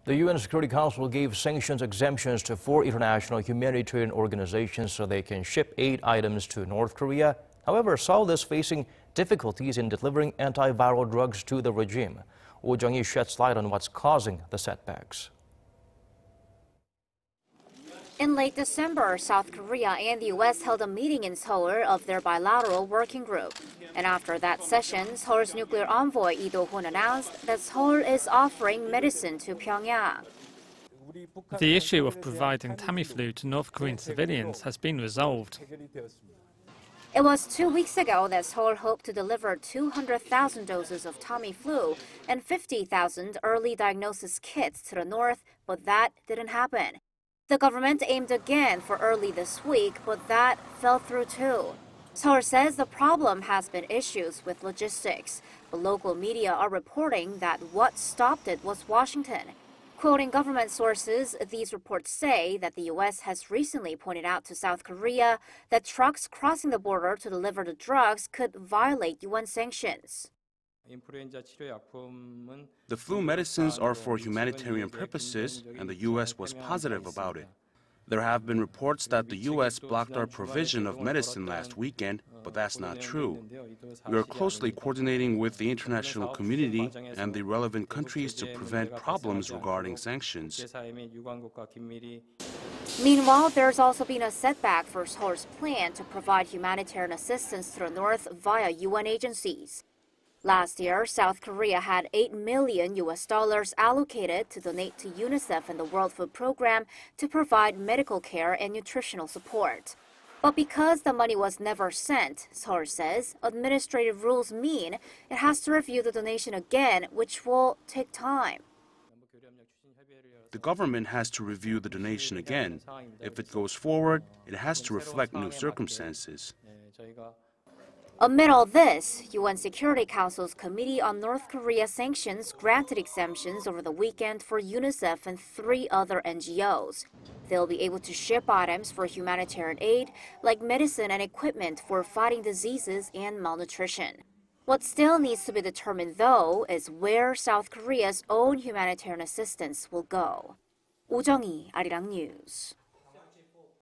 The UN Security Council gave sanctions exemptions to 4 international humanitarian organizations so they can ship aid items to North Korea. However, Seoul is facing difficulties in delivering antiviral drugs to the regime. Jung-hee sheds light on what's causing the setbacks. In late December, South Korea and the U.S. held a meeting in Seoul of their bilateral working group. And after that session, Seoul's nuclear envoy Lee Do-hoon announced that Seoul is offering medicine to Pyongyang. The issue of providing Tamiflu to North Korean civilians has been resolved. It was 2 weeks ago that Seoul hoped to deliver 200,000 doses of Tamiflu and 50,000 early diagnosis kits to the north, but that didn't happen. The government aimed again for early this week, but that fell through too. Seoul says the problem has been issues with logistics, but local media are reporting that what stopped it was Washington. Quoting government sources, these reports say that the U.S. has recently pointed out to South Korea that trucks crossing the border to deliver the drugs could violate UN sanctions. The flu medicines are for humanitarian purposes, and the U.S. was positive about it. There have been reports that the U.S. blocked our provision of medicine last weekend, but that's not true. We are closely coordinating with the international community and the relevant countries to prevent problems regarding sanctions. Meanwhile, there's also been a setback for Seoul's plan to provide humanitarian assistance to the north via UN agencies. Last year, South Korea had $8 million allocated to donate to UNICEF and the World Food Program to provide medical care and nutritional support. But because the money was never sent, Seoul says, administrative rules mean it has to review the donation again, which will take time. The government has to review the donation again. If it goes forward, it has to reflect new circumstances. Amid all this, UN Security Council's Committee on North Korea Sanctions granted exemptions over the weekend for UNICEF and 3 other NGOs. They'll be able to ship items for humanitarian aid, like medicine and equipment for fighting diseases and malnutrition. What still needs to be determined, though, is where South Korea's own humanitarian assistance will go. Jung-hee, Arirang News.